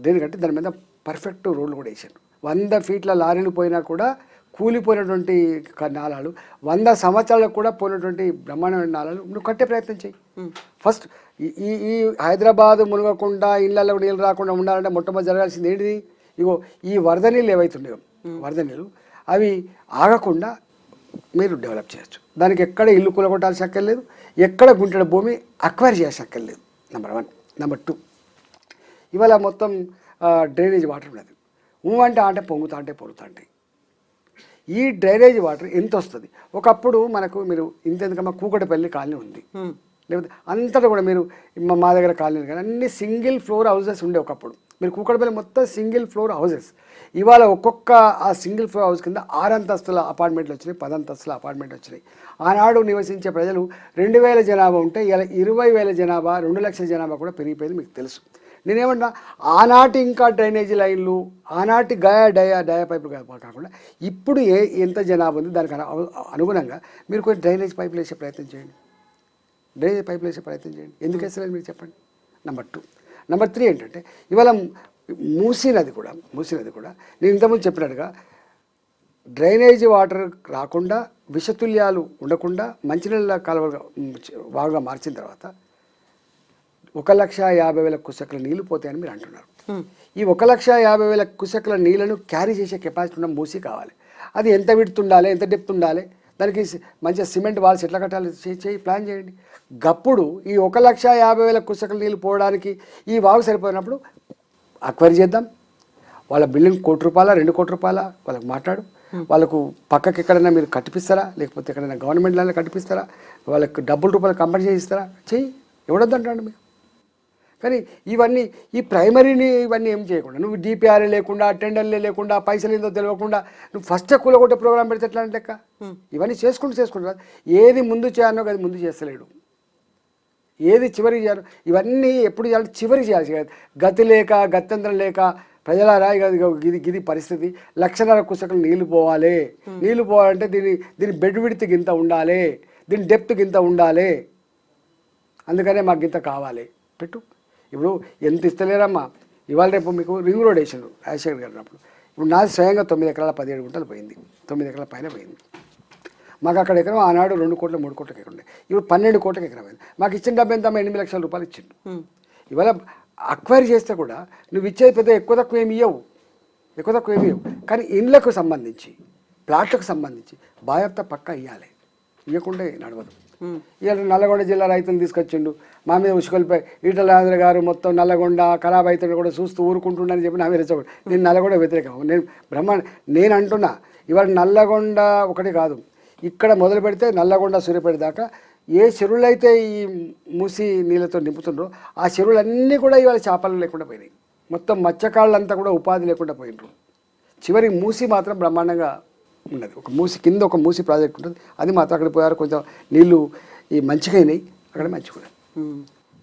దాని మీద పర్ఫెక్ట్ రోడ్లు కూడా వేసిండ్రు. 100 ఫీట్ల లారీలు పోయినా కూడా కూలిపోయినటువంటి నాళాలు, 100 సంవత్సరాలకు కూడా పోయినటువంటి బ్రహ్మాండమైన నాళాలు నువ్వు కట్టే ప్రయత్నం చేయి. ఫస్ట్ ఈ హైదరాబాద్ మునగకుండా, ఇళ్ళల్లో నీళ్ళు రాకుండా ఉండాలంటే మొట్టమొదటి జరగాల్సింది ఏంటిది? ఇగో ఈ వరద నీళ్ళు ఏవైతున్నాయో, వరద నీళ్ళు అవి ఆగకుండా మీరు డెవలప్ చేయొచ్చు. దానికి ఎక్కడ ఇల్లు కూలగొట్టాల్సిన అక్కర్లేదు, ఎక్కడ గుంటెడ భూమి అక్వైర్ చేయాల్సిన అక్కర్లేదు. నెంబర్ 1. నెంబర్ 2, ఇవాళ మొత్తం డ్రైనేజ్ వాటర్ ఉన్నది. అంటే పొంగుతా అంటే పొరుతాంటాయి. ఈ డ్రైనేజ్ వాటర్ ఎంత వస్తుంది? ఒకప్పుడు మనకు మీరు ఇంతెందుకమ్మా కూకటపల్లి కాలనీ ఉంది, లేకపోతే అంతటా కూడా మీరు మా దగ్గర కాలనీ కానీ అన్ని సింగిల్ ఫ్లోర్ హౌసెస్ ఉండే. ఒకప్పుడు మీరు కూకటపల్లి మొత్తం సింగిల్ ఫ్లోర్ హౌసెస్. ఇవాళ ఒక్కొక్క ఆ సింగిల్ ఫ్లోర్ హౌస్ కింద 6 అంతస్తుల అపార్ట్మెంట్లు వచ్చినాయి, 10 అంతస్తుల అపార్ట్మెంట్లు వచ్చినాయి. ఆనాడు నివసించే ప్రజలు 2000 జనాభా ఉంటే ఇలా 20,000 జనాభా, 2 లక్షల జనాభా కూడా పెరిగిపోయింది మీకు తెలుసు. నేనేమన్నా ఆనాటి ఇంకా డ్రైనేజీ లైన్లు, ఆనాటి డయా పైపులు కాకుండా ఇప్పుడు ఎంత జనాభా ఉంది దానికి అనుగుణంగా మీరు కొన్ని డ్రైనేజ్ పైపులు వేసే ప్రయత్నం చేయండి. ఎందుకు వేస్తలేదు మీరు చెప్పండి. నెంబర్ 2. నెంబర్ 3 ఏంటంటే ఇవాళ మూసీ నది కూడా నేను ఇంతకుముందు చెప్పినట్టుగా డ్రైనేజీ వాటర్ రాకుండా, విషతుల్యాలు ఉండకుండా మంచినీళ్ళ కాలువగా బాగా మార్చిన తర్వాత 1,50,000 క్యూసెక్ల నీళ్లు పోతాయని మీరు అంటున్నారు. ఈ 1,50,000 క్యూసెక్ల నీళ్లను క్యారీ చేసే కెపాసిటీ ఉన్న మూసీ కావాలి. అది ఎంత విడ్త్ ఉండాలి, ఎంత డెప్త్ ఉండాలి, దానికి మంచిగా సిమెంట్ వాల్స్ ఎట్లా కట్టాలి ప్లాన్ చేయండి. గప్పుడు ఈ 1,50,000 క్యూసెక్ల నీళ్ళు పోవడానికి ఈ వాగు సరిపోయినప్పుడు అక్వైరీ చేద్దాం. వాళ్ళ బిల్డింగ్ ₹1,00,00,000 ₹2,00,00,000 వాళ్ళకి మాట్లాడు. వాళ్ళకు పక్కకి ఎక్కడైనా మీరు కట్టిపిస్తారా, లేకపోతే ఎక్కడైనా గవర్నమెంట్ ల్యాండ్లో కట్టిపిస్తారా, వాళ్ళకి ₹10 కంపెన్సేషన్ ఇస్తారా? చెయ్యి, ఎవడొద్దంటాడు మీరు. కానీ ఈ ప్రైమరీని ఇవన్నీ ఏం చేయకుండా, నువ్వు DPRA లేకుండా, టెండర్లే లేకుండా, పైసలు ఏందో తెలియకుండా నువ్వు ఫస్ట్ కూలగొట్టే ప్రోగ్రామ్ పెడితే ఎట్లా అంటే లెక్క? ఇవన్నీ చేసుకుంటూ ఏది ముందు చేయాలో అది ముందు చేస్తలేడు, ఏది చివరి చేయాలి, ఇవన్నీ ఎప్పుడు చేయాలి? చివరి చేయాలి. గత్యంతరం లేక ప్రజలారా ఇది పరిస్థితి. 1,50,000 క్యూసెక్లు నీళ్లు పోవాలంటే దీని బెడ్ విడ్త్ గింత ఉండాలి, దీని డెప్త్ గింత ఉండాలి, అందుకనే మాకు గింత కావాలి పెట్టు. ఇప్పుడు ఎంత ఇస్తలేరమ్మా. ఇవాళ రేపు మీకు రింగ్ రోడ్ వేసారు రాజశేఖర్ గారు అప్పుడు. ఇప్పుడు నాది స్వయంగా 9 ఎకరాల 17 గుంటలు పోయింది, 9 ఎకరాల పైన పోయింది. మాకు అక్కడ ఎకరం ఆనాడు 2 కోట్ల 3 కోట్లకి ఎకరం ఉండే, ఇప్పుడు 12 కోట్లకి ఎకరం అయింది. మాకు ఇచ్చిన డబ్బు ఎంత? 8 లక్షల రూపాయలు ఇచ్చిండు. ఇవాళ అక్వైరీ చేస్తే కూడా నువ్వు ఇచ్చేది పెద్ద ఎక్కువ తక్కువ ఏమి ఇవ్వవు, కానీ ఇండ్లకు సంబంధించి, ప్లాట్లకు సంబంధించి బాధ్యత పక్కా ఇవ్వాలి. ఇవ్వకుండా నడవదు. ఇవాళ నల్లగొండ జిల్లా రైతులను తీసుకొచ్చిండు, మా మీద ఉసుకొలిపై ఈటల రాజేంద్ర గారు మొత్తం నల్లగొండ ఖరాబ్ అవుతుంది కూడా చూస్తూ ఊరుకుంటుండని చెప్పి నా మీద రెచ్చగొట్టు. నేను నల్లగొండ వ్యతిరేకం, నేను అంటున్నా. ఇవాళ నల్లగొండ ఒకటి కాదు, ఇక్కడ మొదలు పెడితే నల్లగొండ సూర్యాపేట దాకా ఏ చెరువులు అయితే ఈ మూసి నీళ్ళతో నింపుతుండ్రో ఆ చెరువులన్నీ కూడా ఇవాళ చేపలు లేకుండా పోయినాయి. మొత్తం మత్స్యకారులంతా కూడా ఉపాధి లేకుండా పోయినరు. చివరికి మూసి మాత్రం బ్రహ్మాండంగా ఉన్నది. ఒక మూసి కింద ఒక మూసి ప్రాజెక్ట్ ఉంటుంది, అది మాత్రం అక్కడ పోయారు. కొంచెం నీళ్ళు ఈ మంచిగా అయినాయి, అక్కడ మంచిగా.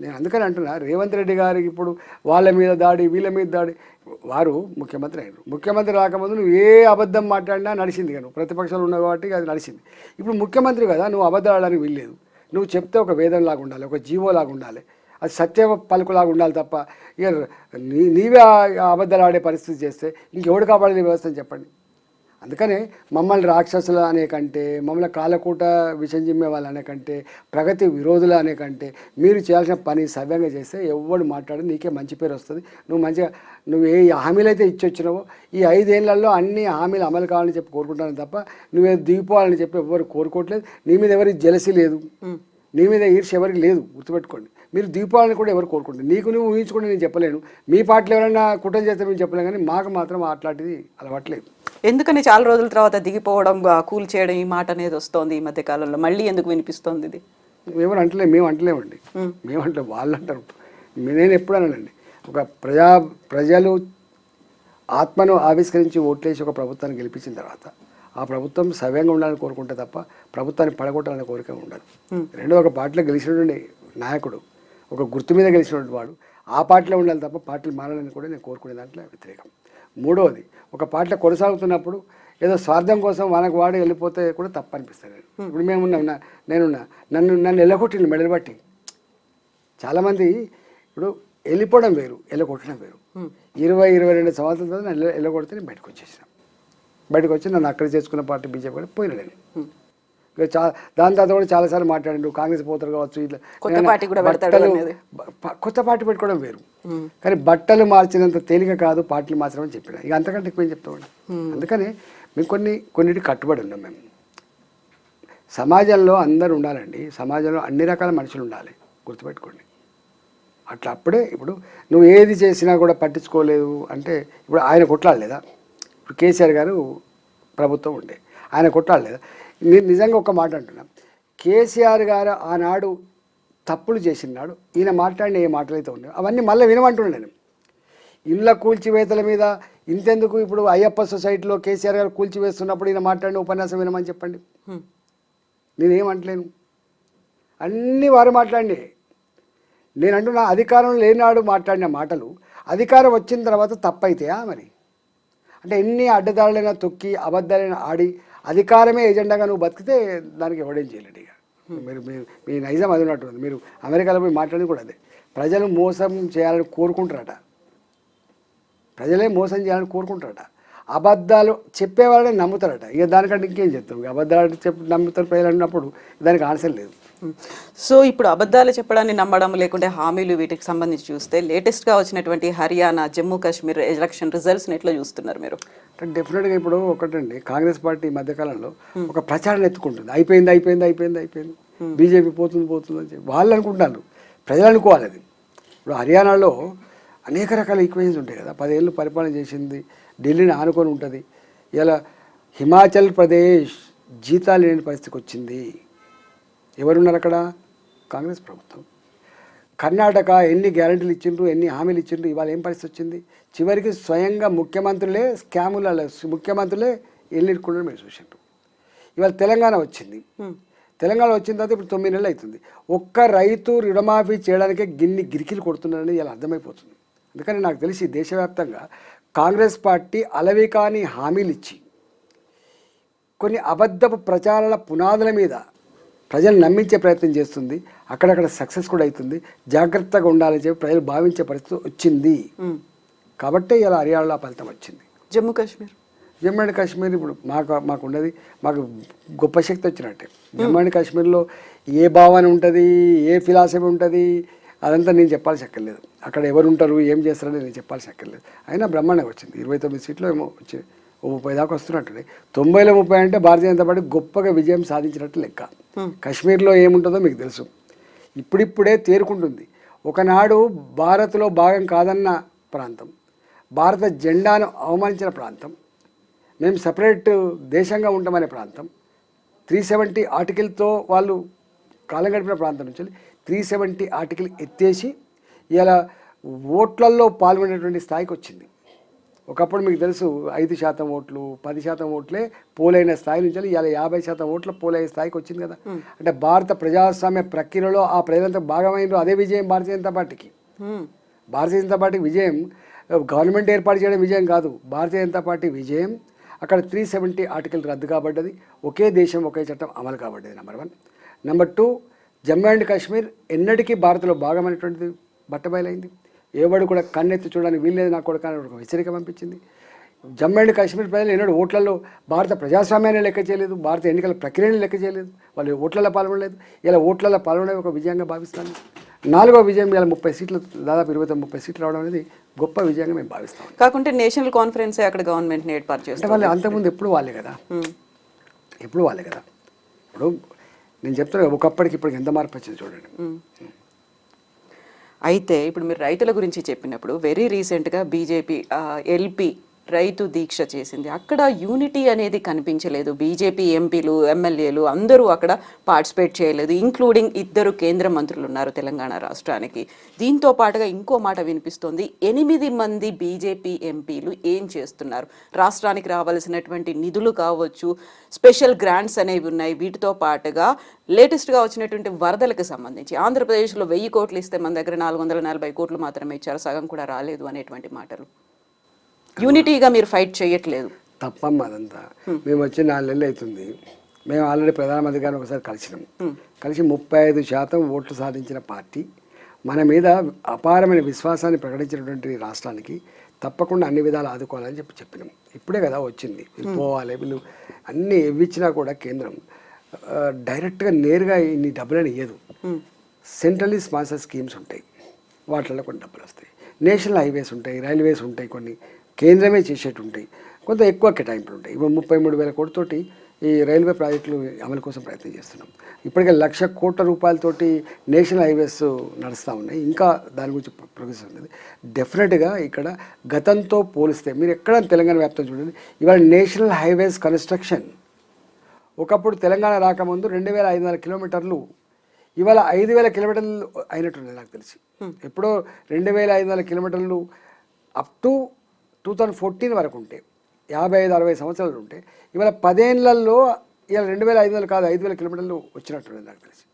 నేను అందుకని అంటున్నా, రేవంత్ రెడ్డి గారికి ఇప్పుడు వాళ్ళ మీద దాడి, వీళ్ళ మీద దాడి. వారు ముఖ్యమంత్రి అయినారు, ముఖ్యమంత్రి రాకముందు నువ్వు ఏ అబద్ధం మాట్లాడినా నడిచింది కదా, ప్రతిపక్షాలు ఉన్నావు కాబట్టి అది నడిచింది. ఇప్పుడు ముఖ్యమంత్రి కదా, నువ్వు అబద్ధాలు ఆడడానికి వీల్లేదు. నువ్వు చెప్తే ఒక వేదంలాగా ఉండాలి, ఒక జీవోలాగా ఉండాలి, అది సత్య పలుకులాగా ఉండాలి తప్ప ఇక నీవే అబద్ధాలు ఆడే పరిస్థితి చేస్తే ఇంకెవడు కాపాడే వ్యవస్థ చెప్పండి. అందుకనే మమ్మల్ని రాక్షసులు అనే కంటే, మమ్మల్ని కాలకూట విషం జిమ్మే వాళ్ళు అనే కంటే, ప్రగతి విరోధులు అనే కంటే మీరు చేయాల్సిన పని సవ్యంగా చేస్తే ఎవడు మాట్లాడి నీకే మంచి పేరు వస్తుంది. నువ్వు ఏ హామీలు అయితే ఇచ్చొచ్చినావో ఈ 5 ఏళ్లలో అన్ని హామీలు అమలు కావాలని చెప్పి కోరుకుంటాను తప్ప నువ్వే దిగిపోవాలని చెప్పి ఎవరు కోరుకోవట్లేదు. నీ మీద ఎవరికి జలసి లేదు, నీ మీద ఈర్ష్య ఎవరికి లేదు, గుర్తుపెట్టుకోండి. మీరు దీపావళిని కూడా ఎవరు కోరుకుంటారు, నీకు నువ్వు ఊహించుకుంటే నేను చెప్పలేను. మీ పార్టీలో ఎవరైనా కుట్ర చేస్తే మేము చెప్పలేము, కానీ మాకు మాత్రం అట్లాంటిది అలవాట్లేదు. ఎందుకని చాలా రోజుల తర్వాత దిగిపోవడం, కూల్ చేయడం ఈ మాట అనేది వస్తుంది ఈ మధ్య కాలంలో, మళ్ళీ ఎందుకు వినిపిస్తుంది ఇది? ఎవరు అంటలేము, మేము అంటలేమండి, మేము అంటాం, వాళ్ళు అంటారు. నేను ఎప్పుడు అన్నానండి, ఒక ప్రజలు ఆత్మను ఆవిష్కరించి ఓట్లేసి ఒక ప్రభుత్వాన్ని గెలిపించిన తర్వాత ఆ ప్రభుత్వం సవ్యంగా ఉండాలని కోరుకుంటే తప్ప ప్రభుత్వాన్ని పడగొట్టాలనే కోరిక ఉండదు. రెండో, ఒక పార్టీలో గెలిచినటువంటి నాయకుడు, ఒక గుర్తు మీద గెలిచినటువంటి వాడు ఆ పార్టీలో ఉండాలి తప్ప పార్టీలు మారాలని కూడా నేను కోరుకునే దాంట్లో వ్యతిరేకం. మూడవది, ఒక పార్టీలో కొనసాగుతున్నప్పుడు ఏదో స్వార్థం కోసం మనకు వాడు వెళ్ళిపోతే కూడా తప్పు అనిపిస్తుంది. ఇప్పుడు నన్ను ఎల్లగొట్టింది మెడలు బట్టి. చాలామంది ఇప్పుడు వెళ్ళిపోవడం వేరు, ఎల్లగొట్టడం వేరు. 22 సంవత్సరాల తర్వాత నన్ను ఎల్లగొడితే నేను బయటకు వచ్చి నన్ను అక్కడ చేసుకున్న పార్టీ బీజేపీ కూడా పోయినా నేను. దాని తర్వాత కూడా చాలాసార్లు మాట్లాడిండు, కాంగ్రెస్ పోతారు కావచ్చు, ఇట్లా కొత్త పార్టీ పెట్టుకోవడం వేరు. కానీ బట్టలు మార్చినంత తేలిక కాదు పార్టీలు మార్చడం అని చెప్పిన. ఇక అంతకంటే ఎక్కువ ఏం చెప్తామండి. అందుకని మేము కొన్నిటికి కట్టుబడి ఉన్నాం. మేము సమాజంలో అందరూ ఉండాలండి, సమాజంలో అన్ని రకాల మనుషులు ఉండాలి, గుర్తుపెట్టుకోండి. అట్లా అప్పుడే ఇప్పుడు నువ్వు ఏది చేసినా కూడా పట్టించుకోలేదు అంటే, ఇప్పుడు ఆయన కొట్లాడలేదా? ఇప్పుడు కేసీఆర్ గారు ప్రభుత్వం ఉండే, ఆయన కొట్లాడలేదా? నేను నిజంగా ఒక మాట అంటున్నా, కేసీఆర్ గారు ఆనాడు తప్పులు చేసినాడు, ఈయన మాట్లాడిన ఏ మాటలు అయితే ఉన్నాయో అవన్నీ మళ్ళీ వినమంటున్నాను నేను. ఇళ్ళ కూల్చివేతల మీద ఇంతెందుకు, ఇప్పుడు అయ్యప్ప సొసైటీలో కేసీఆర్ గారు కూల్చివేస్తున్నప్పుడు ఈయన మాట్లాడిన ఉపన్యాసం వినమని చెప్పండి. నేనేమంటలేను, అన్నీ వారు మాట్లాడి. నేను అంటున్నా, అధికారం లేనాడు మాట్లాడిన మాటలు అధికారం వచ్చిన తర్వాత తప్పైతాయా మరి? అంటే ఎన్ని అడ్డదారులైనా తొక్కి అబద్ధాలైనా ఆడి అధికారమే ఎజెండాగా నువ్వు బతికితే దానికి ఎవడేం చేయలేడు. ఇక మీరు మీ నైజం అది ఉన్నట్టుంది. మీరు అమెరికాలో పోయి మాట్లాడి కూడా అదే, ప్రజలు మోసం చేయాలని కోరుకుంటారట, ప్రజలే మోసం చేయాలని కోరుకుంటారట, అబద్ధాలు చెప్పేవాళ్ళని నమ్ముతారట. ఇక దానికంటే ఇంకేం చెప్తాం, అబద్ధాలు నమ్ముతారు ప్రజలు అన్నప్పుడు దానికి ఆన్సర్ లేదు. సో ఇప్పుడు అబద్ధాలు చెప్పడాన్ని నమ్మడం లేకుంటే హామీలు, వీటికి సంబంధించి చూస్తే లేటెస్ట్గా వచ్చినటువంటి హర్యానా, జమ్మూ కాశ్మీర్ ఎలక్షన్ రిజల్ట్స్ని ఎట్లా చూస్తున్నారు మీరు? డెఫినెట్గా ఇప్పుడు ఒకటండి, కాంగ్రెస్ పార్టీ ఈ మధ్యకాలంలో ఒక ప్రచారం ఎత్తుకుంటుంది, అయిపోయింది, బీజేపీ పోతుంది అని చెప్పి వాళ్ళు అనుకుంటారు, ప్రజలు అనుకోవాలి. అది ఇప్పుడు హర్యానాలో అనేక రకాల ఈక్వేషన్స్ ఉంటాయి కదా, 10 ఏళ్ళు పరిపాలన చేసింది, ఢిల్లీని ఆనుకొని ఉంటుంది. ఇలా హిమాచల్ ప్రదేశ్ జీతాలు లేని పరిస్థితికి వచ్చింది. ఎవరున్నారు అక్కడ? కాంగ్రెస్ ప్రభుత్వం. కర్ణాటక ఎన్ని గ్యారెంటీలు ఇచ్చిండ్రు, ఎన్ని హామీలు ఇచ్చిండ్రు, ఇవాళ ఏం పరిస్థితి వచ్చింది? చివరికి స్వయంగా ముఖ్యమంత్రులే స్కాములలో ముఖ్యమంత్రులే ఎల్లిరుకుండా మీరు చూసిండ్రు. ఇవాళ తెలంగాణ వచ్చింది, తెలంగాణ వచ్చిన తర్వాత ఇప్పుడు 9 నెలలు అవుతుంది. ఒక్క రైతు రుణమాఫీ చేయడానికే గిరికీలు కొడుతున్నారని ఇలా అర్థమైపోతుంది. అందుకని నాకు తెలిసి దేశవ్యాప్తంగా కాంగ్రెస్ పార్టీ అలవి కాని హామీలు ఇచ్చి కొన్ని అబద్ధపు ప్రచారాల పునాదుల మీద ప్రజలు నమ్మించే ప్రయత్నం చేస్తుంది. అక్కడక్కడ సక్సెస్ కూడా అవుతుంది. జాగ్రత్తగా ఉండాలని చెప్పి ప్రజలు భావించే పరిస్థితి వచ్చింది. కాబట్టి ఇలా హర్యానాలో ఫలితం వచ్చింది. జమ్మూ అండ్ కాశ్మీర్ ఇప్పుడు మాకు ఉన్నది, మాకు గొప్ప శక్తి వచ్చినట్టే. జమ్మూ అండ్ కాశ్మీర్లో ఏ భావన ఉంటుంది, ఏ ఫిలాసఫీ ఉంటుంది, అదంతా నేను చెప్పాల్సి అక్కర్లేదు. అక్కడ ఎవరు ఉంటారు, ఏం చేస్తారని నేను చెప్పాల్సి అక్కర్లేదు. అయినా బ్రహ్మాండంగా వచ్చింది. 29 సీట్లు ఏమో 30 దాకా వస్తున్నట్టు. 90లో 30 అంటే భారతీయ జనతా పార్టీ గొప్పగా విజయం సాధించినట్టు లెక్క. కాశ్మీర్లో ఏముంటుందో మీకు తెలుసు. ఇప్పుడిప్పుడే తేరుకుంటుంది. ఒకనాడు భారత్లో భాగం కాదన్న ప్రాంతం, భారత జెండాను అవమానించిన ప్రాంతం, మేము సపరేట్ దేశంగా ఉంటామనే ప్రాంతం, 370 ఆర్టికల్తో వాళ్ళు కాలం గడిపిన ప్రాంతం నుంచి 370 ఆర్టికల్ ఎత్తేసి ఇలా ఓట్లల్లో పాల్గొనేటువంటి స్థాయికి వచ్చింది. ఒకప్పుడు మీకు తెలుసు 5% ఓట్లు 10% ఓట్లే పోలైన స్థాయి నుంచి ఇలా 50% ఓట్ల పోలైన స్థాయికి వచ్చింది కదా. అంటే భారత ప్రజాస్వామ్య ప్రక్రియలో ఆ ప్రజలంతా భాగమైనరు. అదే విజయం భారతీయ జనతా పార్టీకి. భారతీయ జనతా పార్టీ విజయం గవర్నమెంట్ ఏర్పాటు చేయడం విజయం కాదు. భారతీయ జనతా పార్టీ విజయం అక్కడ 370 ఆర్టికల్ రద్దు కాబడ్డది. ఒకే దేశం ఒకే చట్టం అమలు కాబడ్డది. Number 1. Number 2, Jammu and Kashmir ఎన్నటికీ భారత్లో భాగమైనటువంటిది బట్టబయలైంది. ఎవడు కూడా కన్నెత్తి చూడడానికి వీల్లేదు నా కొడుకు అని ఒక హెచ్చరిక పంపించింది. జమ్మూ అండ్ కాశ్మీర్ ప్రజలు ఎన్నడూ ఓట్లలో భారత ప్రజాస్వామ్యాన్ని లెక్క చేయలేదు, భారత ఎన్నికల ప్రక్రియని లెక్క చేయలేదు, వాళ్ళు ఓట్లలో పాల్గొనలేదు. ఇలా ఓట్లలో పాల్గొనే ఒక విజయంగా భావిస్తాను. 4వ విజయం ఇలా 30 సీట్లు, దాదాపు 29-30 సీట్లు రావడం అనేది గొప్ప విజయంగా మేము భావిస్తాం. కాకుంటే నేషనల్ కాన్ఫరెన్స్ అక్కడ గవర్నమెంట్ని ఏర్పాటు చేస్తారు. అంటే వాళ్ళు అంతకుముందు ఎప్పుడు వాళ్ళే కదా. ఇప్పుడు నేను చెప్తాను ఒకప్పటికి ఇప్పటికి ఎంత మార్పు వచ్చింది చూడండి. అయితే ఇప్పుడు మీరు రైతుల గురించి చెప్పినప్పుడు వెరీ రీసెంట్గా బీజేపీ ఎల్పీ రైతు దీక్ష చేసింది. అక్కడ యూనిటీ అనేది కనిపించలేదు. బీజేపీ ఎంపీలు ఎమ్మెల్యేలు అందరూ అక్కడ పార్టిసిపేట్ చేయలేదు, ఇంక్లూడింగ్ 2 కేంద్ర మంత్రులు ఉన్నారు తెలంగాణ రాష్ట్రానికి. దీంతో పాటుగా ఇంకో మాట వినిపిస్తోంది, 8 మంది బీజేపీ ఎంపీలు ఏం చేస్తున్నారు, రాష్ట్రానికి రావాల్సినటువంటి నిధులు కావచ్చు, స్పెషల్ గ్రాంట్స్ అనేవి ఉన్నాయి, వీటితో పాటుగా లేటెస్ట్గా వచ్చినటువంటి వరదలకు సంబంధించి ఆంధ్రప్రదేశ్లో 1000 కోట్లు ఇస్తే మన దగ్గర 440 కోట్లు మాత్రమే ఇచ్చారు, సగం కూడా రాలేదు అనేటువంటి మాటలు. యూనిటీగా మీరు ఫైట్ చేయట్లేదు. తప్పమ్మ అదంతా. మేము వచ్చి 4 నెలలు అవుతుంది. మేము ఆల్రెడీ ప్రధానమంత్రి గారిని ఒకసారి కలిసినాం. కలిసి 35% ఓట్లు సాధించిన పార్టీ మన మీద అపారమైన విశ్వాసాన్ని ప్రకటించినటువంటి రాష్ట్రానికి తప్పకుండా అన్ని విధాలు ఆదుకోవాలని చెప్పినాం. ఇప్పుడే కదా వచ్చింది, వీళ్ళు పోవాలి, వీళ్ళు అన్నీ ఇవ్విచ్చినా కూడా కేంద్రం డైరెక్ట్గా నేరుగా ఇన్ని డబ్బులని ఇవ్వదు. సెంట్రల్లీ స్పాన్సర్ స్కీమ్స్ ఉంటాయి, వాటిల్లో కొన్ని డబ్బులు వస్తాయి. నేషనల్ హైవేస్ ఉంటాయి, రైల్వేస్ ఉంటాయి, కొన్ని కేంద్రమే చేసేట్టు ఉంటాయి, కొంత ఎక్కువ కేటాయింపులు ఉంటాయి. ఇప్పుడు 33,000 కోట్లతోటి ఈ రైల్వే ప్రాజెక్టులు అమలు కోసం ప్రయత్నం చేస్తున్నాం. ఇప్పటికే 1,00,000 కోట్ల రూపాయలతోటి నేషనల్ హైవేస్ నడుస్తూ ఉన్నాయి. ఇంకా దాని గురించి ప్రోగ్రెస్ ఉంది. డెఫినెట్గా ఇక్కడ గతంతో పోలిస్తే మీరు ఎక్కడ తెలంగాణ వ్యాప్తం చూడండి, ఇవాళ నేషనల్ హైవేస్ కన్స్ట్రక్షన్ ఒకప్పుడు తెలంగాణ రాకముందు 2,500 కిలోమీటర్లు, ఇవాళ 5,000 కిలోమీటర్లు అయినట్టుంది నాకు తెలిసి. ఎప్పుడో 2,500 కిలోమీటర్లు అప్ టు 2014 వరకు ఉంటే, 55-60 సంవత్సరాలు ఉంటే, ఇవాళ 10 ఏళ్లలో ఇవాళ 2,500 కాదు 5,000 కిలోమీటర్లు వచ్చినట్టుంది నాకు తెలిసి.